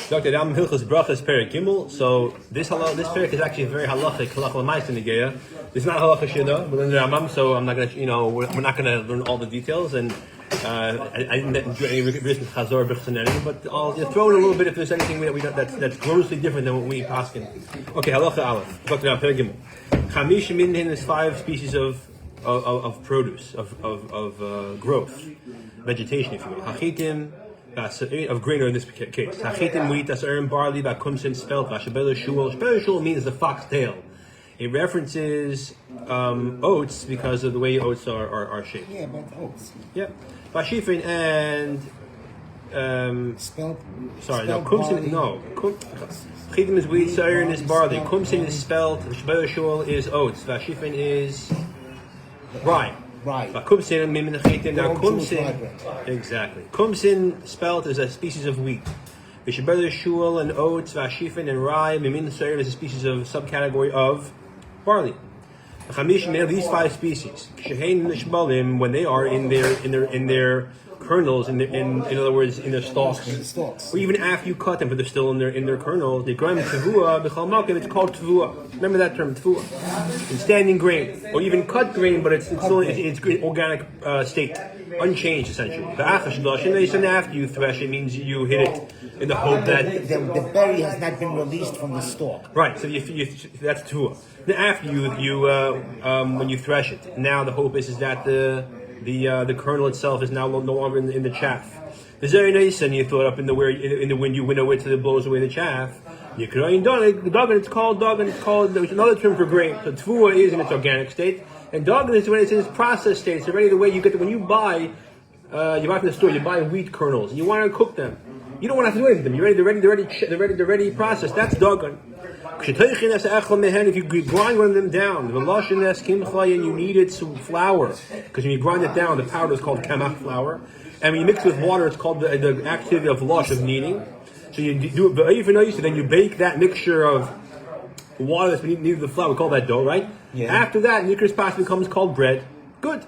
Dr. Ram Hilchos Brachos Perek Gimel. So this perek is actually very halachic, halacha l'maisa negeya. It's not halacha shida, but in the Rambam. So I'm not gonna, we're not gonna learn all the details, and I didn't do any risk with chazor brichos and anything, but I'll throw in a little bit if there's anything that we don't, that's grossly different than what we paskin. Okay, halacha aleph. Dr. Ram Perek Gimel. Chamish minhin is 5 species of produce of growth, vegetation, if you will. Hachitim. Of grain in this case. Hachitim wheat, asarim barley, bakumsin spelt, vashabela shul. Shul means the foxtail. It references oats because of the way oats are shaped. Yeah, but oats. Yeah. Vashifin and spelt. Sorry, no. Kumsin, no. Hachitim is wheat, asarim is barley. Kumsin is spelt. Vashabela shul is oats. Vashifin is rye. Right. Now, kumsin, exactly. Kumsin spelt is a species of wheat. Vishabela shul and oats, vashifin and rye. Mimin seir is a species of subcategory of barley. These 5 species, when they are in their kernels, in other words, in their stalks, or even after you cut them, but they're still in their kernels. They grind tevua b'chal makom. It's called tevua. Remember that term, tevua. In standing grain, or even cut grain, but it's still its organic state, unchanged essentially. And after you thresh it, means you hit it in the hope that the berry has not been released from the stalk. Right. So that's tevua. Then after you when you thresh it, now the hope is that the kernel itself is now no longer in the chaff. The very nice, and you throw it up in the wind. You winnow it till it blows away the chaff. You can dog, and it's called dog, and it's called. There's another term for grain. So tefua is in its organic state, and dog is when it's in its processed state. It's already the way you get when you buy from the store. You buy wheat kernels, and you want to cook them. You don't want to have to do anything with them. They're ready processed. That's dogon. If you grind one of them down, and you need its flour, because when you grind it down, the powder is called kamach flour, and when you mix it with water, it's called the activity of lush, of kneading. So you do it, then you bake that mixture of water that's needed with the flour. We call that dough, right? Yeah. After that, nikras pas becomes called bread. Good.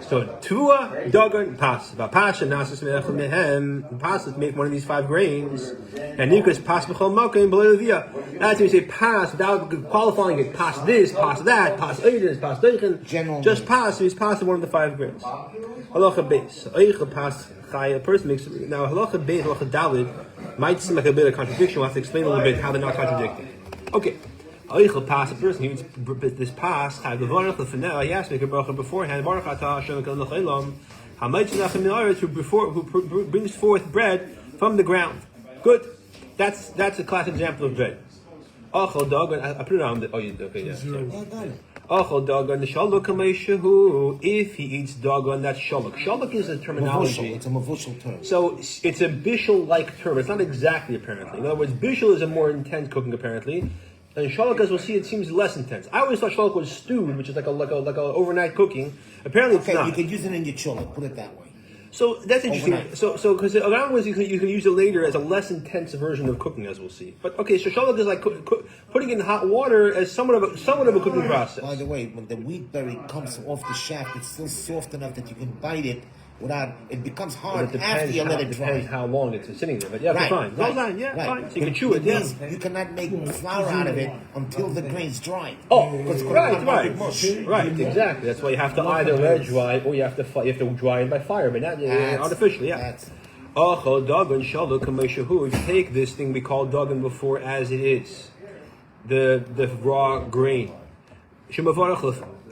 So tevua, dagan, pas. Pas and nasas mehem. Pas is make one of these 5 grains, and nikras pas b'chol makom below via. That's when you say pas without qualifying it. Pas this, pas that, pas oides, pas deichen. Just pas. So he's passing one of the 5 grains. Halacha beis. Oicha pas chaya. A person makes now halacha beis, halacha dalid might seem like a bit of contradiction. We'll have to explain a little bit how they're not contradicting. Okay. Oichel pass a person. He means this pass. He has to make a bracha beforehand. Baruch atah Hashem Elokeinu l'chaylam. Hamaytzunach mi'aretz who brings forth bread from the ground. Good. That's a classic example of bread. Achol dagan. I put it on the. Oh, you okay? Yeah. Achol dagan. The shalok kameishahu. If he eats dagan, that's shalok. Shalok is a terminology. It's a mavushal term. So it's a bishul-like term. It's not exactly apparently. In other words, bishul is a more intense cooking apparently. And shalok, as we'll see, it seems less intense. I always thought shalok was stewed, which is like a overnight cooking. Apparently, it's not. You could use it in your chaluk. Put it that way. So that's interesting. Overnight. So because around ways you can use it later as a less intense version of cooking, as we'll see. But okay, so shalok is like putting in hot water as somewhat of a cooking process. By the way, when the wheat berry comes off the shaft, it's still soft enough that you can bite it. It becomes hard after you let it dry. It depends how long it's sitting there. But yeah, right, fine. Right, fine. Yeah, right. fine. So you can chew it. Yeah. You cannot make flour out of it until the grain's dry. Oh, right. Exactly. That's why you have to either let it dry or you have to dry it by fire, but not artificially. Yeah. Achol dagan shalok kameishahu. If you take this thing we call dagan before as it is, the raw grain.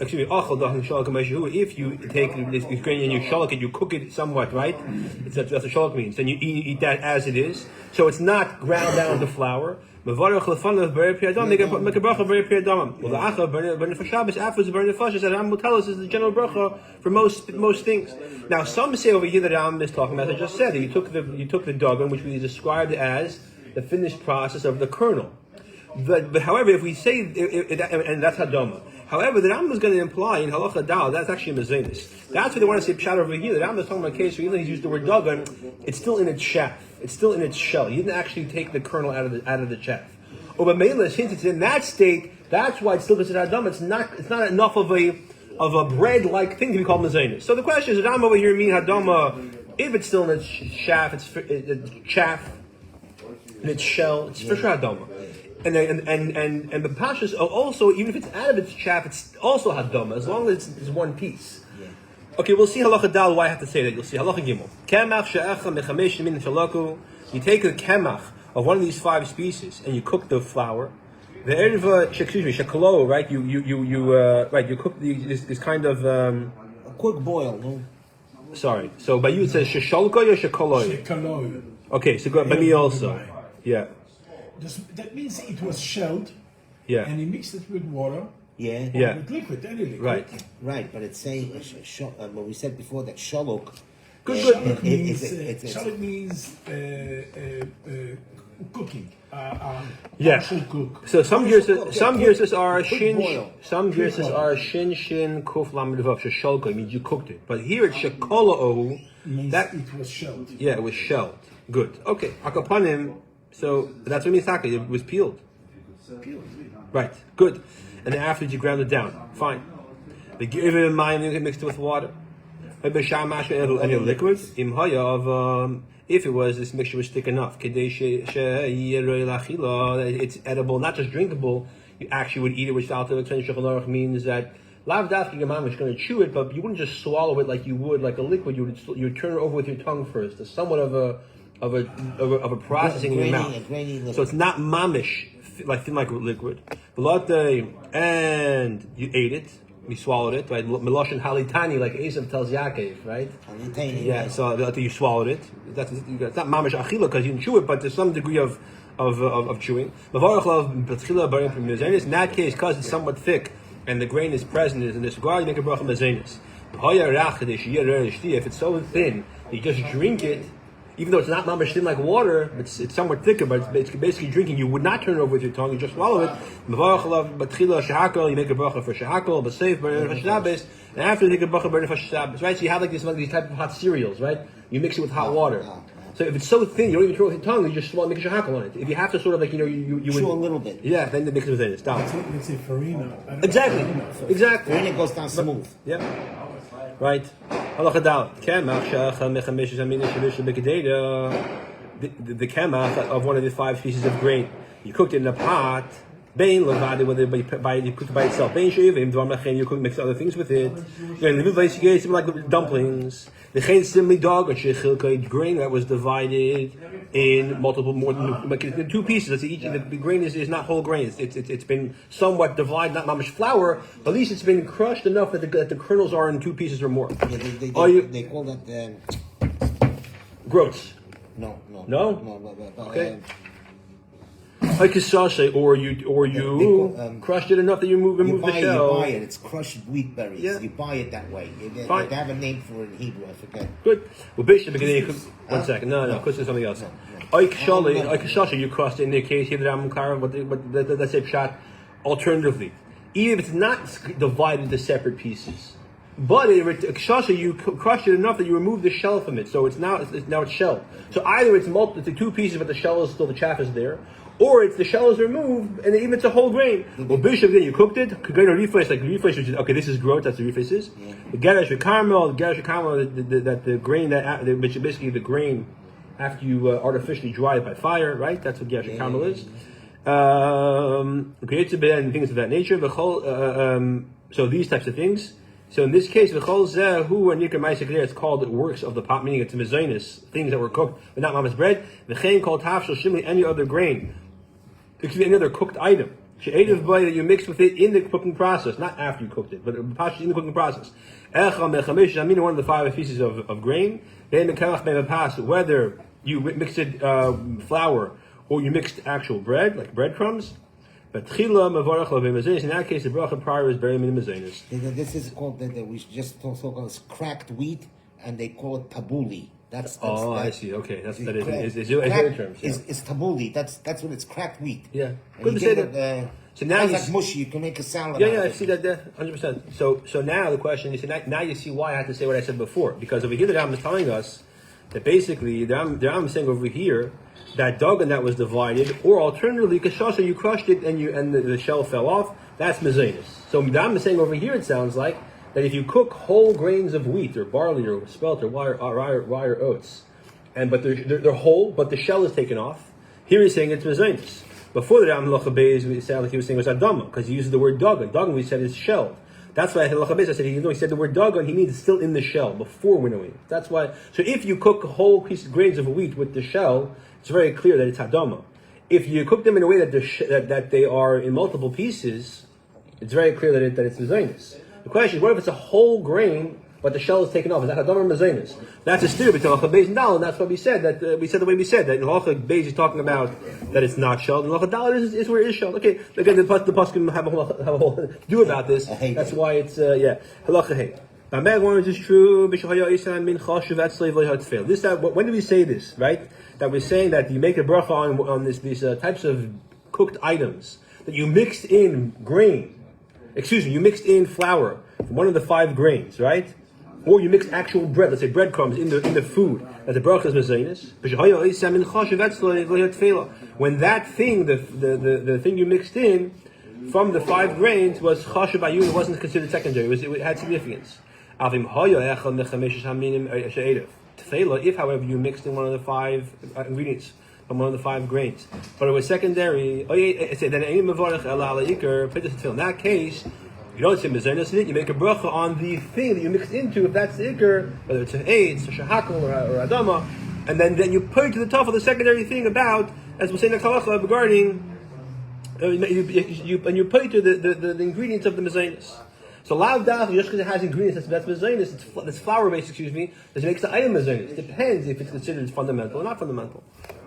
If you take this grain and you shalok it, you cook it somewhat, right? That's what shalok means. Then you eat that as it is. So it's not ground down to flour. Make a bracha very pir damam. Well, the acha burn for Shabbos afterwards burn the fashas. That Ram will tell us is the general bracha for most things. Now some say over here that Ram is talking about. I just said that you took the dagan, which we described as the finished process of the kernel. But however, if we say and that's hadama. However, the Rambam is going to imply in halacha dal that's actually mezenis. That's what they want to say pshat over here. The Rambam is talking about a case where even though he's used the word dagan, it's still in its chaff. It's still in its shell. He didn't actually take the kernel out of the chaff. Or Mela, since it's in that state, that's why it's still considered hadam. It's not enough of a bread-like thing to be called mezenis. So the question is, does Rambam over here mean hadama if it's still in its chaff? It's chaff. and its shell, it's for sure hadama. And the pashas also, even if it's out of its chaff, it's also hadama as long as it's one piece. Okay, we'll see halacha dal why I have to say that. You'll see halacha gimel. Kemach she'echa mechamesh min shalaku. You take the kemach of one of these 5 species and you cook the flour. The erva, excuse me, shekalo, right? You cook this kind of a quick boil. No? Sorry. So by you it says sheshalkoy or shekaloy? Shekaloy. Okay, so by me also. Yeah. That means it was shelled. Yeah. And he mixed it with water. Yeah. Yeah. With liquid, any liquid. Right. But it's saying what we said before that shalok. Good. Shalok means cooking. Yeah. Partial cook. So some gears are shin. boil. Some gears are shin kuf lamed vav sheshalkoy means you cooked it. But here it's shekolo Means that it was shelled. yeah, it was shelled. Good. Okay. Akapanim. So that's what means taka. It was peeled. Right. Good. And then afterwards you ground it down. Fine. The give it in mind you can mix it with water. Any liquid. If it was this mixture was thick enough, it's edible, not just drinkable. You actually would eat it, which Shulchan means that lav dafki your mom is going to chew it, but you wouldn't just swallow it like you would like a liquid. You would turn it over with your tongue first. It's somewhat of a processing in your mouth. So it's not mamish, like thin like liquid. And you ate it. You swallowed it, right? Meloshin halitani, like Esav tells Yaakov, right? Halitani. Yeah. So you swallowed it. It's not mamish achila because you didn't chew it, but there's some degree of chewing. In that case, because it's somewhat thick and the grain is present in this regard, you make a bracha mezenis. If it's so thin, you just drink it. Even though it's not mamish thin like water, it's somewhat thicker, but it's basically drinking. You would not turn it over with your tongue; you just swallow it. You make a bracha for shehakol, but safe and after you make a bracha for Shabbos, right? So you have like these type of hot cereals, right? You mix it with hot water. So if it's so thin, you don't even throw it with your tongue; you just swallow, make a shehakol on it. If you have to sort of like you would chew a little bit. Yeah, then the mix it with it. Stop. Let's say farina. Exactly. Farina goes down smooth. Yeah. Right. The kemach of one of the 5 species of grain. You cooked it in a pot. Bain levade, whether you cooked it by itself. Bain shivim dvar you cook mix other things with it. Like dumplings. The chain simply dog or grain that was divided in like 2 pieces. Each the grain is not whole grain. It's been somewhat divided, not mamish flour. But at least it's been crushed enough that the kernels are in 2 pieces or more. Yeah, they call that groats. No. Okay. Like a sachet, or you crushed it enough that you remove the shell. You buy it. It's crushed wheat berries. Yeah. You buy it that way. They have a name for it in Hebrew. I forget. Good. Well, Bishop, beginning. 1 second. No. Because there's something else. Like sachet, you crushed it in the case here that I'm but let's say pshat. Alternatively, even if it's not divided into separate pieces, but you crushed it enough that you remove the shell from it, so it's now shelled. So either it's 2 pieces, but the shell is still, the chaff is there. Or it's the shell is removed, and even it's a whole grain. Well, Bishop, then you cooked it. Grain or refresh, which is okay. This is groat. That's the refresh is. The garash caramel, that the grain which is basically the grain after you artificially dry it by fire, right? That's what garash caramel is. And things of that nature. So these types of things. So in this case, it's called works of the pot, meaning it's mezainis, things that were cooked, but not mama's bread. The chain called tafshel shimli, any other grain. It could be any other cooked item. That you mix with it in the cooking process, not after you cooked it, but in the cooking process. One of the 5 pieces of grain. Whether you mixed flour or you mixed actual bread, like breadcrumbs. But in that case, the bracha prior is buried in the mezenis. This is called we just talk about cracked wheat, and they call it tabuli. I see. Okay, that is your term. It's tabuli. That's what it's, cracked wheat. Yeah, good to say that. So now it's like mushy. You can make a salad. Yeah, I see that there, 100%. So now the question is, now you see why I had to say what I said before, because over here the Ram is telling us that basically the Ram is saying over here that dagan that was divided, or alternatively, kashasha, you crushed it and the shell fell off. That's mezenis. So the Ram is saying over here, it sounds like that if you cook whole grains of wheat or barley or spelt or rye or oats, but they're whole, but the shell is taken off, Here he's saying it's mezainis. Before that, halacha beis, we said like he was saying it was adama because he uses the word dagan. Dagan we said is shell. That's why halacha beis I said he said the word dagan. He means it's still in the shell before winnowing. That's why. So if you cook whole grains of wheat with the shell, it's very clear that it's adama. If you cook them in a way that they are in multiple pieces, it's very clear that it's mezainis. The question is, what if it's a whole grain, but the shell is taken off? Is that hadam or mezainis? That's a steer between halacha beis and dal, and that's why we said that. We said the way we said that in halacha beis is talking about that it's not shelled, and halacha dal is where it is shelled. Okay, again the pasuk have a whole to do about this. That's why it's halacha hey. This when do we say this? Right, that we're saying that you make a bracha on these types of cooked items that you mixed in grain. You mixed in flour from one of the 5 grains, right? Or you mixed actual bread, let's say breadcrumbs in the food. That the bracha is mezainis. When that thing, the thing you mixed in from the 5 grains was chashuv by you, it wasn't considered secondary. It had significance. If, however, you mixed in one of the 5 ingredients from one of the 5 grains, but it was secondary, then in that case, you don't say mezainis in it. You make a bracha on the thing that you mixed into, if that's the ikr, whether it's an eitz, or shahakal, or adama, and then you put it to the top of the secondary thing about, as we say in the halacha regarding, you put it to the ingredients of the mezainis. So lav daf, just because it has ingredients that's mezainis, it's flour based, that makes the item mezainis. It depends if it's considered fundamental or not fundamental.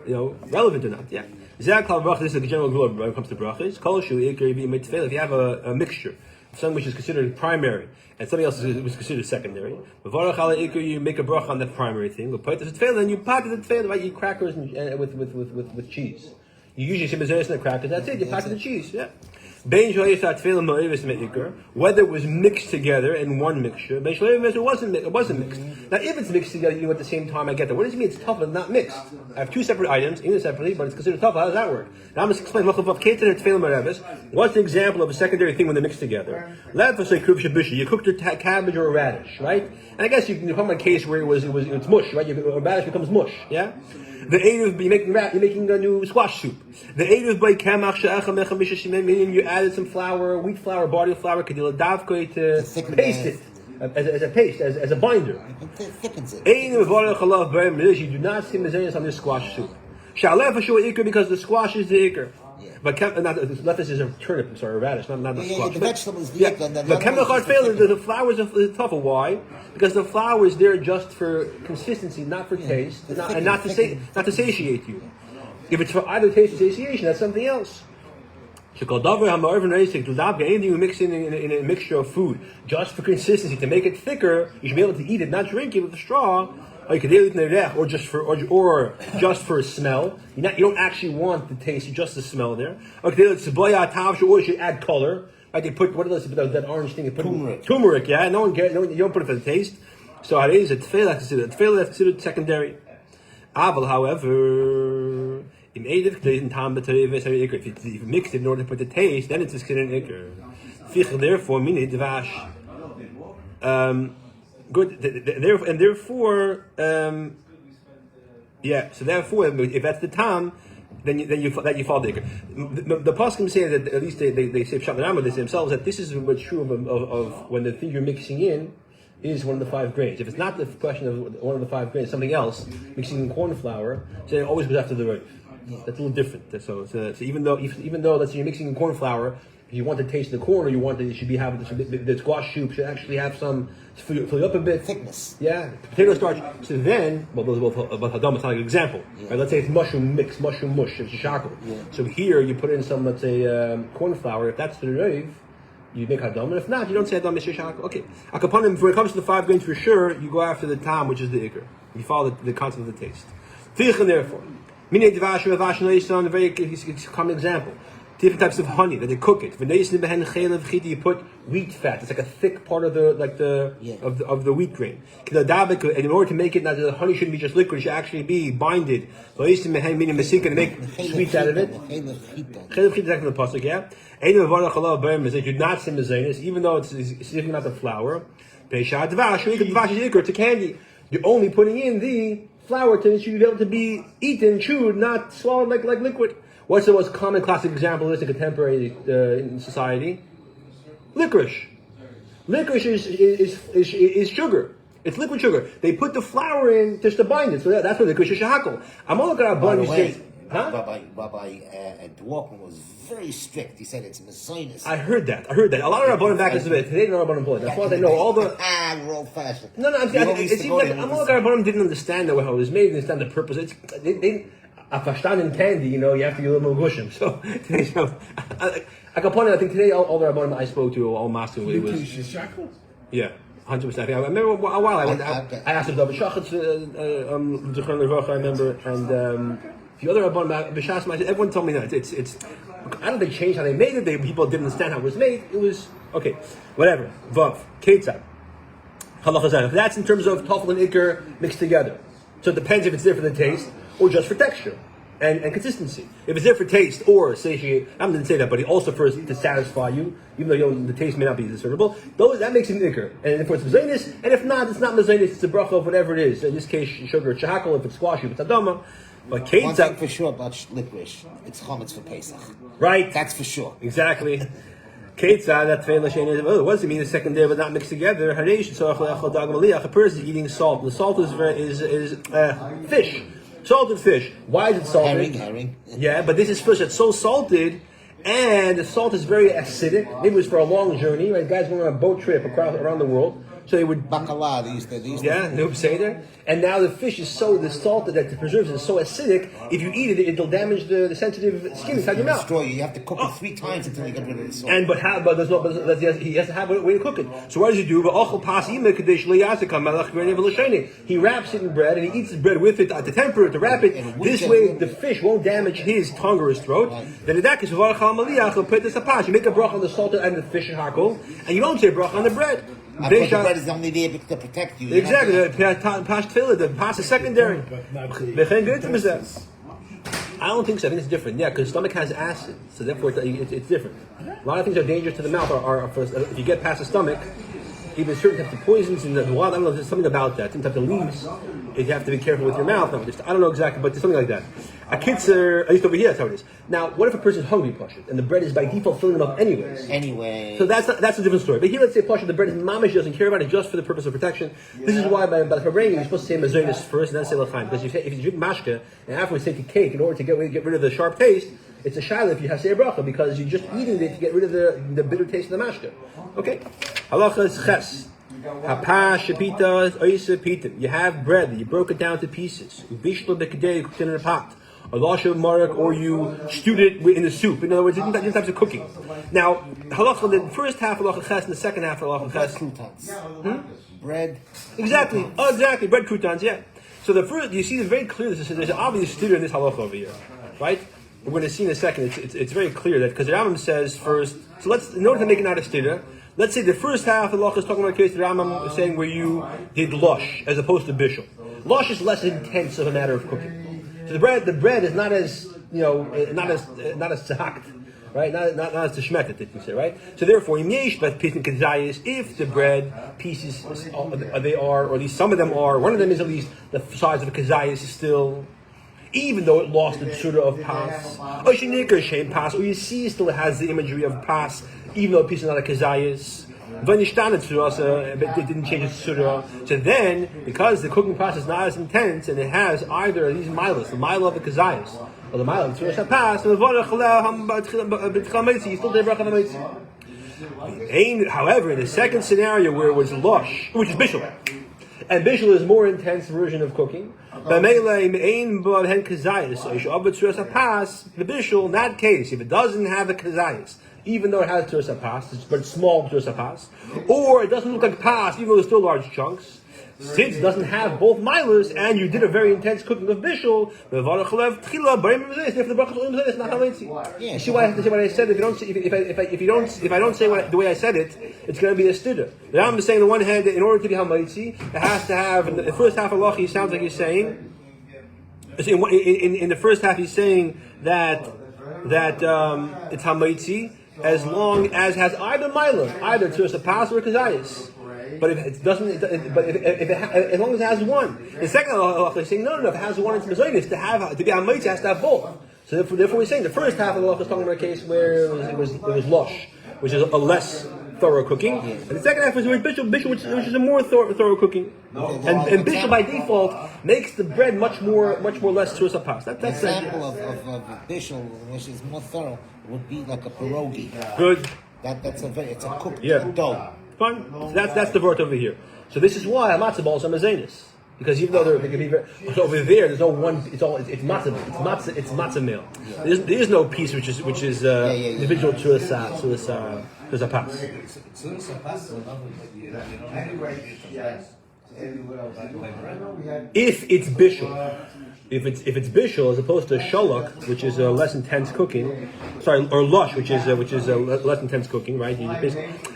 Relevant or not, yeah. This is the general rule when it comes to brachos. If you have a mixture, something which is considered primary, and something else was considered secondary, you make a bracha on the primary thing, then you pot the tefillah, right? You eat crackers with cheese. You usually say mezainis in the crackers, that's it, you pot the cheese, yeah. Whether it was mixed together in one mixture, it wasn't mixed. Now, if it's mixed together, at the same time, I get that. What does it mean it's tough and not mixed? I have 2 separate items, in separately, but it's considered tough. How does that work? Now I'm going to explain. What's the example of a secondary thing when they're mixed together? You cooked a cabbage or a radish, right? And I guess you can come on a case where it's mush, right? A radish becomes mush, yeah? The eruv, you're making a new squash soup. The eruv by kamach meaning you added some flour, wheat flour, barley flour, kadila davkoi to paste it as a paste, as a binder. It thickens it. You do not see mezainis on this squash soup. Shalef for sure ikr because the squash is the ikr. But lettuce is a turnip, a radish, not the squash. The vegetable is the ikr. But the flour is tougher. Why? Because the flour is there just for consistency, not for taste, and not to satiate you. If it's for either taste or satiation, that's something else. Anything you mix in a mixture of food just for consistency to make it thicker, you should be able to eat it, not drink it with a straw. Or just for smell. You don't actually want the taste, just the smell there. Or you should add color. Like they put that orange thing. They put turmeric. Yeah, no one cares. You don't put it for the taste. So it is a tefillah that's considered secondary. Aval, however, if you mix it in order to put the taste, then it's considered an ikr. Therefore, mini dvash. Good, and therefore, So therefore, if that's the tam, then you fall the ikr. The poskim say that at least they say pshat and they say themselves that this is what's true of when the thing you're mixing in is one of the 5 grains. If it's not the question of one of the 5 grains, something else mixing in corn flour, so it always goes after the root. That's a little different. So even though let's say you're mixing in corn flour, if you want to taste the corn, or you want it should be having the squash soup should actually have some fill you up a bit thickness. Yeah, potato starch. So then, those are both hadam. It's not like an example. Yeah. Right? Let's say it's mushroom mush, it's shakal. Yeah. So here you put in some, let's say, corn flour. If that's the reiv, you make hadam, and if not, you don't say hadam shakal. Okay, akapanim. When it comes to the 5 grains, for sure, you go after the tam, which is the ikr. You follow the concept of the taste. Therefore, minei dvash a very common example. Different types of honey that they cook it. You put wheat fat. It's like a thick part of of the wheat grain. And in order to make it, now the honey shouldn't be just liquid; it should actually be binded. Meaning to make sweets out of it. Exactly the pasuk, yeah. That you're not sin mezainis, even though it's significantly not the flour. It's a candy. You're only putting in the flour to be able to be eaten, chewed, not swallowed like liquid. What's the most common classic example of this in contemporary in society? Licorice. Licorice is sugar. It's liquid sugar. They put the flour in just to bind it. So that's what licorice is shahakol. I'm all looking at By our the bun. way, Huh? Rabbi Dworkin was very strict. He said it's Messiahs. I heard that. A lot of our bun back is today don't know about employees. That's why they know all the. We're old fashioned. No, it seems like I'm all looking at our bun didn't understand how it was made. Didn't understand the purpose. They a verstanden candy. You know, you have to get a little more gushim. So today's show. I can point out. I think today all the rabbanim I spoke to all mastering it was. Yeah. 100%. I remember a while I asked him David Shachatz, I remember, and the other Rabban B'Shas, everyone told me that it's. I don't think it changed how they made it. People didn't understand how it was made. It was okay, whatever. Vav Ketzad Halacha Zayin. That's in terms of Tafel and Iker mixed together. So it depends if it's there for the taste or just for texture and consistency. If it's there for taste or satiate, I didn't say that, but also for to satisfy you, even though the taste may not be discernible, that makes it nicker. And if it's mezainis, and if not, it's not mezainis, it's a bracha of whatever it is. In this case, sugar, chahakol, if it's squash, if it's adama. But One thing ketzad, for sure about licorice, it's chametz for Pesach. right? That's for sure. Exactly. Ketzad, that tefillah shein is. Oh, what does it mean? The second day, but not mixed together. Hareish so echol dag maliyach. A person is eating salt. The salt is fish. Salted fish. Why is it salted? Herring. Yeah, but this is fish that's so salted, and the salt is very acidic. Maybe it was for a long journey, right? Guys going on a boat trip around the world. So they would Bacala, they used to Noob Seder. And now the fish is the salt that the preserves is so acidic, if you eat it, it'll damage the sensitive skin inside your mouth. destroy you. You have to cook it 3 times until you get rid of the salt. And he has to have a way to cook it. So what does he do? He wraps it in bread and he eats the bread with it to temper it, to wrap it. This way the fish won't damage his tongue or his throat. Then in that case, you make a bracha on the salt and the fish and hakol, and you don't say bracha on the bread. I thought the bread is only there to protect you. Exactly. The pas is secondary. I don't think so. I think it's different. Yeah, because stomach has acid, so therefore it's different. A lot of things are dangerous to the mouth. If you get past the stomach, even certain types of poisons in the wild. I don't know. There's something about that. Certain types of leaves. You have to be careful with your mouth. I don't know exactly, but there's something like that. A kitzer, at least over here, that's how it is. Now, what if a person's hungry, Pasha, and the bread is by default filling them up anyways? Anyway. So that's a different story. But here, let's say Pasha, the bread is mamish, doesn't care about it just for the purpose of protection. This is why by the Hebraic, you're supposed to say mazonis first and then say l'chaim. Because if you drink mashka and afterwards take a cake in order to get rid of the sharp taste, it's a shaila if you have say bracha because you're just eating it to get rid of the bitter taste of the mashka. Okay. Halacha is ches. You have bread that you broke it down to pieces. You cooked it in a pot. Or you stewed it in the soup. In other words, different types of cooking. Now, halacha, the first half halacha ches and the second half halacha ches. Croutons. Bread. Exactly. Oh, exactly. Bread croutons. Yeah. So the first, you see, it's very clear. There's an obvious student in this halacha over here, right? We're going to see in a second. It's very clear that because the Rambam says first. So in order to make it not a student. Let's say the first half of the halacha is talking about a case the Rambam is saying where you did lush as opposed to bishul. Lush is less intense of a matter of cooking. So the bread is not as not as tzahakt, right? Not as tishmetet, you say, right? So therefore, if the bread pieces they are, or at least some of them are, one of them is at least the size of a kazayas is still. Even though it lost the tsura of pas, or you see still it has the imagery of pas, even though a piece is not a kazayas. But it didn't change its tsura. So then, because the cooking process is not as intense, and it has either of these milas, the mila of the kazayas, or the mila of the tsura pas, you still take bracha on. However, in the second scenario where it was lush, which is bishul, and bishul is a more intense version of cooking. The bishul, in that case, if it doesn't have a kazayas, even though it has turas pas, but it's small turas pas, or it doesn't look like pas, even though there's still large chunks, since it doesn't have both milers, and you did a very intense cooking of bishul, if the brachos only it's not halaitzi. You see why I have to say what I said? If I don't say the way I said it, it's going to be a student. The Rambam is saying on the one hand that in order to be halaitzi, it has to have in the first half of halacha. He sounds like he's saying in the first half he's saying that it's halaitzi as long as has either miler, either turas pas or kazayas. But if it doesn't, but if as long as it has one. The second halacha is saying no. If it has one, it's mezonos. To be hamitzi, it has to have both. So therefore, we're saying the first half of the halacha is talking about a case where it was lush, which is a less thorough cooking, and the second half is where bishul, which is a more thorough cooking. And bishul by default makes the bread much more less to pas. That's an example of bishul, which is more thorough, would be like a pierogi. Good. It's a cooked dough. Fine. So that's the word over here. So this is why matzah balls are mezenis. Because even though they can be very, over there, there's no one. It's matzah. It's matzah meal. There is no piece which is individual to a pas. If it's bishul, if it's bishul as opposed to shalak, which is less intense cooking, or lush, which is less intense cooking, right?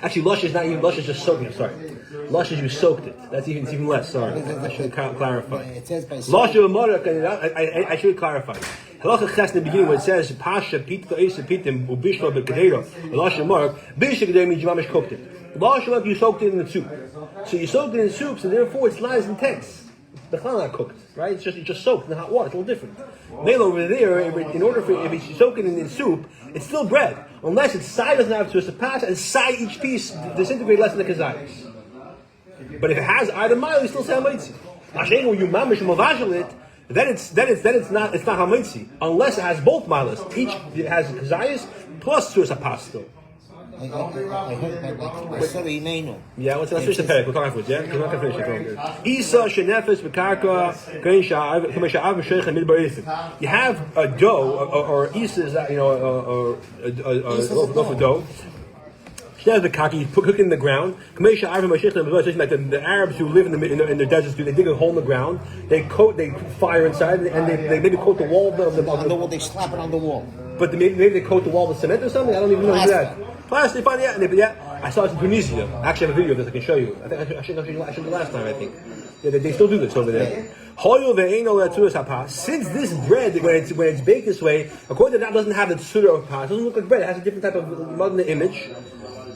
Actually, lush is not even lush; is just soaking. Sorry, lush is you soaked it. It's even less. Sorry, I should clarify. It says by Lush of I should clarify. Halacha ches in the beginning when it says pasha pita isa pitim ubishlo bekadero. Lush of mark bishlo kadero means you mamish cooked it. Lush of you soaked it in the soup. So you soaked it in soup, so therefore it's not as intense. The challah not cooked, right? It's just soaked in hot water. It's a little different. Nail over there, if you soak it in soup, it's still bread, unless its side doesn't have to a pass and side each piece disintegrate less than the kazayis. But if it has either mile, you still say hamitzi. When you mamish mavajal it, then it's not hamitzi unless it has both milas. Each it has kazayis plus to a pas still. I heard sorry, Nenu. Yeah, let's finish the parak. We'll talk afterwards. Yeah, we're not gonna finish it. Isa shenefes bekarka kain sha'av kamesha'av sheikh midbar isim. You have a dough or isa is that a loaf of dough. Shenefes bekarka, you cook it in the ground. Kamesha'av kamesha'av like the Arabs who live in the deserts do. They dig a hole in the ground. They fire inside, and they maybe coat the wall of the wall. They slap it on the wall. But maybe they coat the wall with cement or something. I don't even know that. Plastic, fine, yeah. I saw it in Tunisia. I actually have a video of this I can show you. I think I showed you last time, I think. Yeah, they still do this over there. Since this bread, when it's baked this way, according to that, doesn't have the tsura of pas. It doesn't look like bread. It has a different type of mud in the image.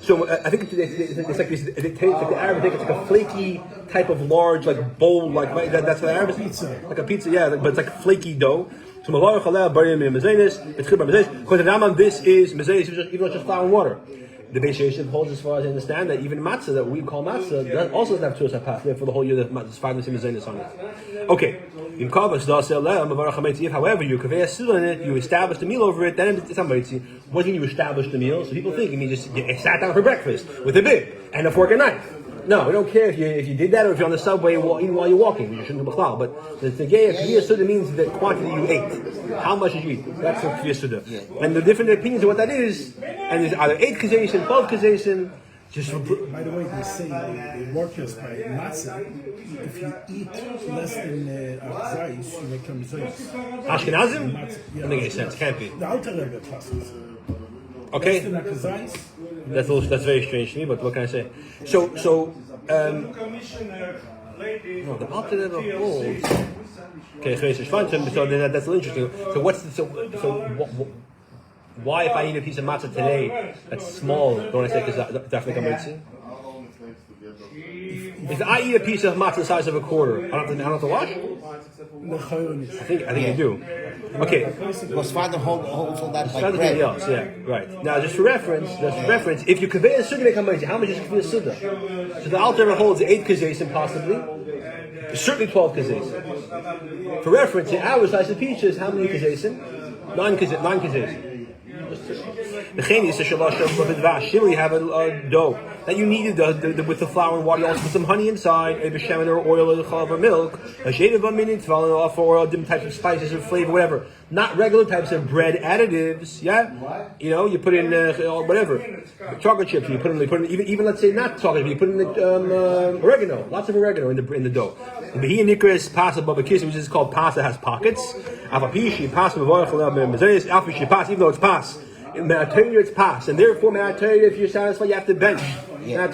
So I think it's like this. The Arabs think it's like a flaky type of large, like bowl, like that's what the Arabs eat. Like a pizza, yeah, but it's like flaky dough. So Mavar Chalel Barim Mezenis, it's good by Mezenis. Because the Rambam, this is Mezenis, even though it's just flour and water. The Beis Yosef holds, as far as I understand, that even matzah that we call matzah that also doesn't have two pas. Therefore, the whole year there's 5 Mezenis on it. Okay. If however you kaveh sil in it, you establish the meal over it, then it's hamitzi. What do you mean you establish the meal? So people think you just sat down for breakfast with a bib and a fork and knife. No, we don't care if you did that or if you're on the subway eating while you're walking. You shouldn't do b'chlal. But the kaveh suda means the quantity you ate. How much did you eat? That's the kaveh suda. And the different opinions of what that is, and there's either 8 kazesin, 12 kazesin. Just by the way, they say they work us by matzah. If you eat less than zayis, you become zayis. Ashkenazim? Doesn't make any sense. Can't be. The Alter Rebbe passes. Okay. That's very strange to me, but what can I say? So no, the Alter Rebbe holds. Okay, so that's interesting. So why, if I eat a piece of matzah today that's small, don't I say definitely hamitzi? If I eat a piece of matzah the size of a quarter, I don't have to wash? I think you do. Okay. Because Father holds all that by bread. Else, yeah, right. Now, just for reference, if you kaveh a suda make hamitzi, how much is kaveh a suda? So the Alter Rebbe holds 8 kazesim possibly, certainly 12 kazesim. For reference, in our slice of peaches, how many kazesim? 9 kazesim. The cheni says you have a dough that you needed with the flour and water. You also put some honey inside, a beshemen or oil or chalav or milk, a shade of minute, oil, different types of spices or flavor, whatever. Not regular types of bread additives. Yeah, you put in whatever chocolate chips. You put in even let's say not chocolate. You put in oregano, lots of oregano in the dough. The behi nikras pasta babakis, which is called pasta, has pockets. Avapishi pasta even though it's pas. It's pas, and therefore, if you're satisfied, you have to bench. And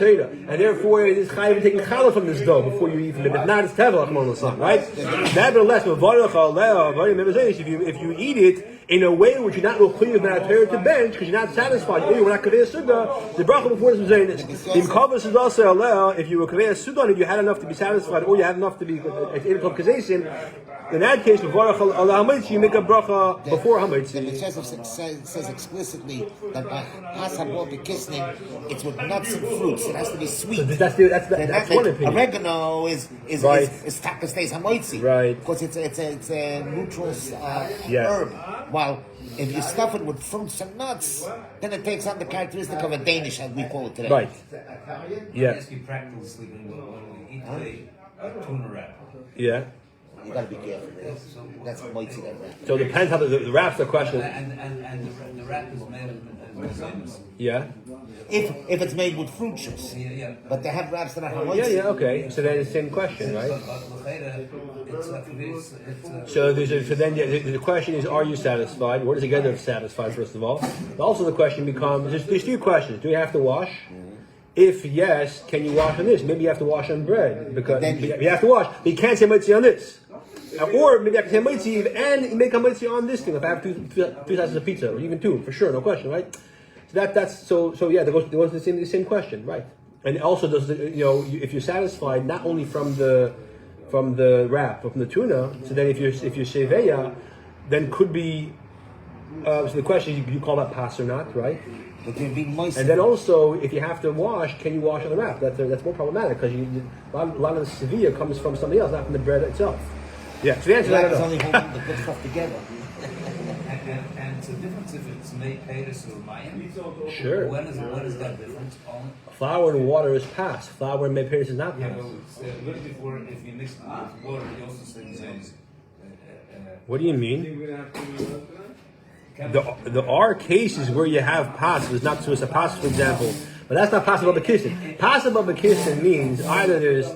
therefore, it is chayiv taking challah from this dough before you eat it. If not, it's tevel on the sun, right? Nevertheless, if you eat it, in a way which you're not required to bench because you're not satisfied. You're not kaveh suda. The bracha before is mezainis. The kaveh is also allowed if you were kaveh suda and you had enough to be satisfied, or you had enough to be at 8 o'clock kazesim. In that case, before hamitzi, you make a bracha before hamitzi. The Brachos says explicitly that by hasabot the kissing, it's with nuts and fruits. It has to be sweet. So that's one opinion. Oregano is tapas stays hamitzi, right? Because it's a neutral herb. While if you stuff it with fruits and nuts, then it takes on the characteristic of a Danish, as we call it today. Right. Yeah. Let's be practical sleeping when we eat a tuna wrap. Yeah. You got to be careful. That's mighty that wrap. So it depends how the wrap's the question. And the wrap is made of mezainis. Yeah. If it's made with fruit juice. Yeah. But they have wraps that are hamitzi. Yeah. Okay. So then it's the same question, right? So then the question is, are you satisfied? What does it get of satisfied, first of all? But also the question becomes, there's two questions. Do you have to wash? If yes, can you wash on this? Maybe you have to wash on bread. Because you have to wash. But you can't say mitzvah on this. Or maybe I can say mitzvah and make a mitzvah on this thing. If I have two slices of pizza, or even two, for sure, no question, right? So so yeah, there goes the same question, right? And also does if you're satisfied not only from the wrap, but from the tuna, so then if you're sheveya, then could be so the question is, you call that pas or not, right? And then also, if you have to wash, can you wash on the wrap? That's more problematic because a lot of the sevilla comes from something else, not from the bread itself. Yeah, so the answer is only holding the good stuff together. And it's a difference if it's made Paris or Mayan. Sure. When is that difference? Flour and water is pas. Flour and made Paris is not pas. Yeah, but a little before, if you mix it with water, you also say mezainis. What do you mean? The R cases where you have pas is not so it's a pas, for example, but that's not pas above a kissing. Pas above a kissing means either there's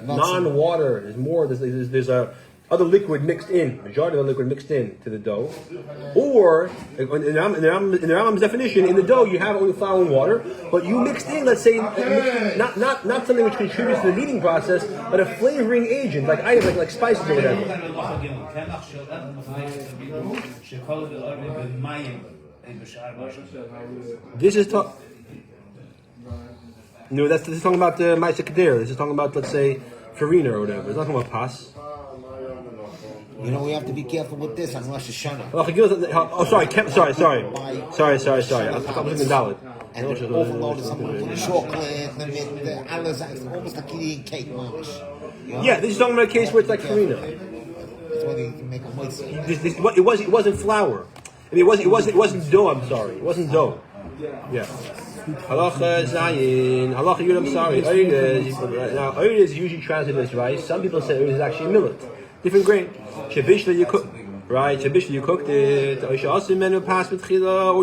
non-water, there's a other liquid mixed in, majority of the liquid mixed in to the dough, or in the Rambam's definition, in the dough you have only flour and water, but you mixed in, let's say, not something which contributes to the kneading process, but a flavoring agent, like items like spices or whatever. This is this is talking about the Ma'aseh Kedera. This is talking about, let's say, farina or whatever. It's not talking about pas. We have to be careful with this on Rosh Hashanah. Sorry. I was looking at Dalit. And it's overloaded something with chocolate and it's almost like eating cake, mamish. Yeah, this is talking about a case where it's like farina. That's why you can make a mitzvah. It wasn't flour. I mean, it wasn't dough. I'm sorry, it wasn't dough. Yeah. Halacha Zayin. Halacha Yud. I'm sorry. Now, oil is usually translated as rice. Some people say oil is actually millet, different grain. Shabishla you cook, right? Shabishla you cooked it. Or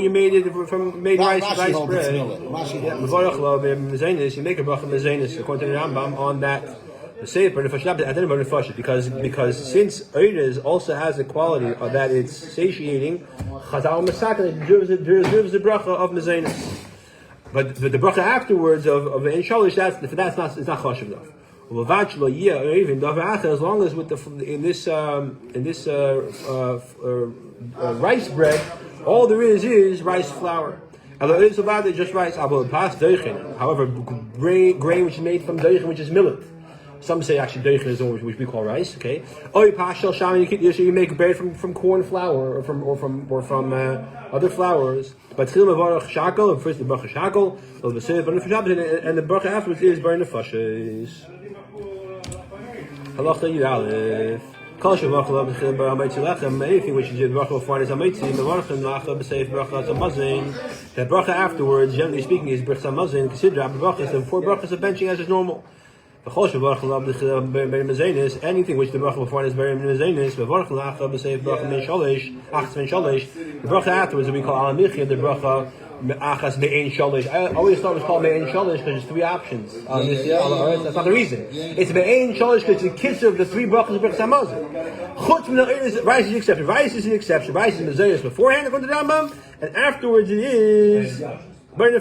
you made it from rice bread. Yeah, you make a bracha mezainis according to the Rambam on that. Because since oiles also has the quality of that it's satiating, Chazal Masaka deserves the bracha of mezainis. But the bracha afterwards of the shalish, that's not chashuv enough. As long as with in this rice bread, all there is rice flour. Just rice. However, grain which is made from doichin, which is millet. Some say actually doichin is the one which we call rice. Okay. You make bread from corn flour or from other flours. But still, shakel, first the bracha shakel, and the bracha afterwards is burn the nefashos. Halacha Yudalef. Anything which you did bracha before is amitzi. The bracha afterwards, generally speaking, is bracha mazin. Consider brachas and 4 brachas of benching as is normal. Anything which the bracha before is very mezainis. The bracha afterwards we call alamichia. The bracha achas me'ein shalish. I always thought it was called me'ein shalish because there's 3 options. That's not the reason. It's me'ein shalish because it's the kiss of the 3 brachas of bracha hamazon. Rice is exception. Rice is an exception. Rice is mezainis beforehand according to the Rambam, and afterwards it is. There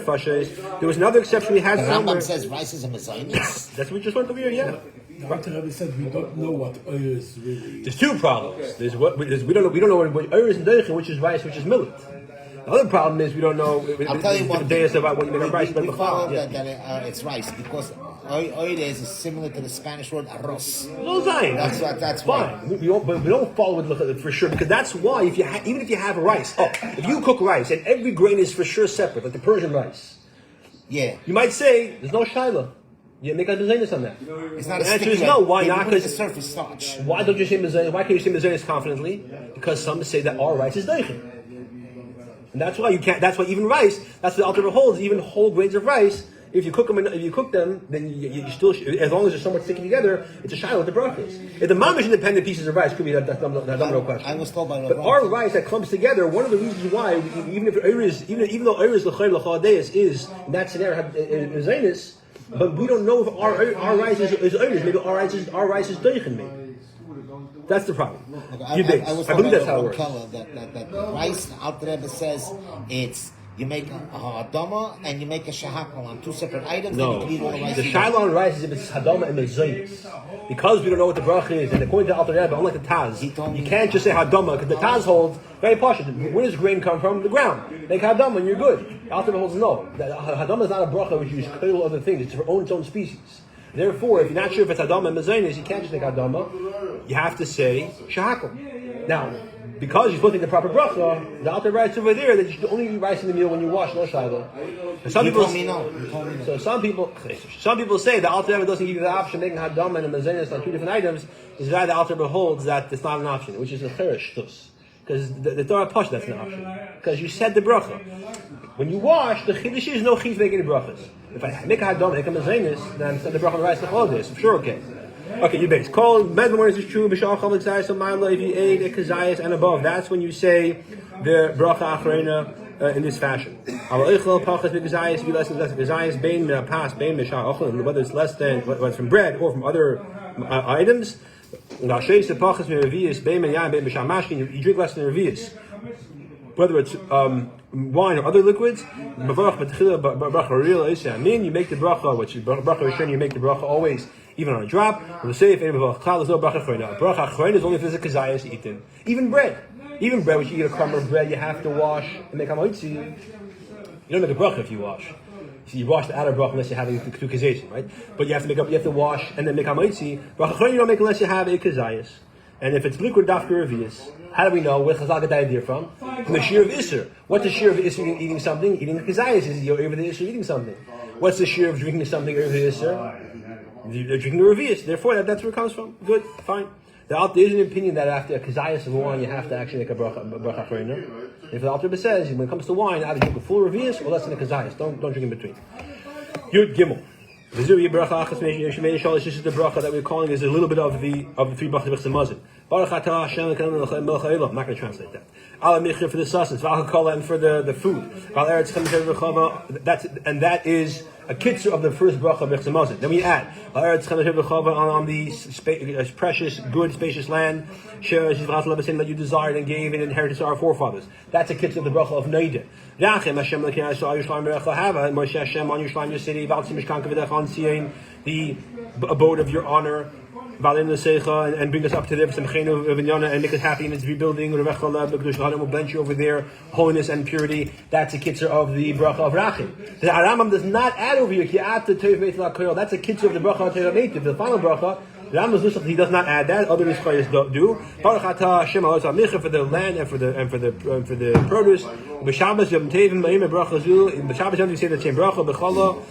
was another exception we had. The Rambam says rice is a mezainis. That's what we just went over here, yeah. The Alter Rebbe said we don't know what oil is really. There's two problems. We don't know what oil is and deichen, which is rice, which is millet. The other problem is we don't know. I'll tell you one thing. About what you make of rice, we follow that it's rice because oil is similar to the Spanish word arroz. No Zion. That's fine. why. We don't follow it for sure because that's why even if you have rice, if you cook rice and every grain is for sure separate, like the Persian rice, yeah, you might say there's no shiloh. You make a mezainis on that. It's not the a answer is sticky no. one. Why Maybe not? put it Because in surface starch. why don't you say mezainis? Why can't you say mezainis confidently? Because some say that our rice is deichen. And that's why you can't. That's why even rice. That's what the Alter Rebbe holds. Even whole grains of rice, if you cook them, then you still, as long as they're somewhat sticking together, it's a shiloh with the brachos. If the mamish independent pieces of rice could be that's no question. I was told by but our rice that clumps together. One of the reasons why, even though Eris l'chayil is in that scenario is zaynis, but we don't know if our rice is Eris. Maybe our rice is deichen. Maybe. That's the problem. Okay, I believe that's how it works. That rice, Alter Rebbe says it's you make a hadama and you make a shahakal on two separate items. No, and you can eat all the rice. The shiloh on rice is if it's hadama and mezainis. Because we don't know what the bracha is, and according to Alter Rebbe, unlike the Taz, you can't just say hadama because the Taz holds very partial. Where does grain come from? The ground. Make hadama and you're good. Alter Rebbe holds no. Hadama is not a bracha which you use kill other things. It's for its own species. Therefore, if you're not sure if it's hadama and mezainis, you can't just make hadama. You have to say shahakal. Now, because you're supposed to take the proper bracha, the Alter writes over there that you should only eat rice in the meal when you wash, no shiloh. Some people say the Alter Rebbe doesn't give you the option of making hadama and mezainis on two different items. Is why the Alter Rebbe holds that it's not an option, which is a cheresh shtus. Because the Torah Pasha, that's an option. Because you said the bracha. When you wash, the chiddush is no chiyuv making any brachas. If I make a hadam, make a mezainis, then I'm saying the bracha on the rice the whole day. So sure, okay. Okay, you base. Call med morning is true. B'shal chol exayis amayla. If you ate a kazayis and above, that's when you say the bracha achrona in this fashion. Avol pachas b'kazayis. If you less than kazayis, bein pas bein b'shal ochel. Whether it's less than whether it's from bread or from other items. You drink less than revius. Whether it's wine or other liquids, you make the bracha, which is bracha you make the bracha always, even on a drop. There's no bracha achrona. Bracha achrona is only if there's a kazayas eaten. Even bread, which you eat a crumb of bread, you have to wash and make hamoitzi. You don't make a bracha if you wash. So you wash the outer bracha unless you're having two kazayas, right? But you have to wash and then make hamoitzi. Bracha achrona you don't make unless you have a kazayas. And if it's liquid dafka revius, how do we know where Chazal get the idea from? From the shear of Isser. What's the shear of Isser eating something? Eating a kazayas is you're over the Isser eating something. What's the shear of drinking something over the Isser? They're drinking the revius. Therefore, that's where it comes from. Good, fine. There is an opinion that after a kazayas of wine, you have to actually make a bracha achrona. If the Alter Rebbe says, when it comes to wine, either drink a full revius or less than a kazayas. Don't drink in between. Yud Gimel. This is the bracha that we're calling is a little bit of the three brachas of Mazin. Baruch atah Hashem Elokeinu melech ha'olam. I'm not going to translate that. Ala michir for the sustenance, v'al and for the food. V'al eretz chemeshev. And that is a kitzur of the first bracha of Mazin. Then we add eretz chemeshev on the precious, good, spacious land that you desired and gave in inheritance to our forefathers. That's a kitzur of the bracha of Neideh. Rachem Hashem Elokeinu Yisrael Yerushalayim Berecha Hava Moshe Hashem on Yerushalayim your city V'al tzim mishkan kavod on Sion the abode of your honor V'alim l'seicha and bring us up to there and make us happy in its rebuilding will bless you over there holiness and purity. That's a kitzur of the bracha of Rachem. The Rambam does not add over here Ki'at Toiv Meitiv HaKoyel. That's a kitzur of the bracha of Toiv Meitiv. The final bracha the Rambam does he does not add that. Other Yisraelis do. Baruch atah Hashem Elokeinu micha for the land and for the produce. B'Shabbos Yom Tovim B'Yom Bracha Zu. B'Shabbos Yom you say the same bracha b'Chala.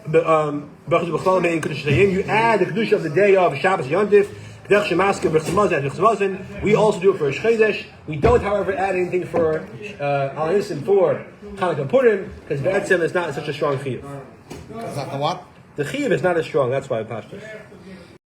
Brachos b'Chala Mein Kedush Hayim. You add the Kedush of the day of Shabbos Yom Tov. Kedach Shemaska B'Chazmazin. We also do it for Rosh Chodesh. We don't, however, add anything for Al Nisan for Chanukah Purim because Be'etzem is not such a strong chiyuv. Is that the what? The chiyuv is not as strong. That's why I passed this.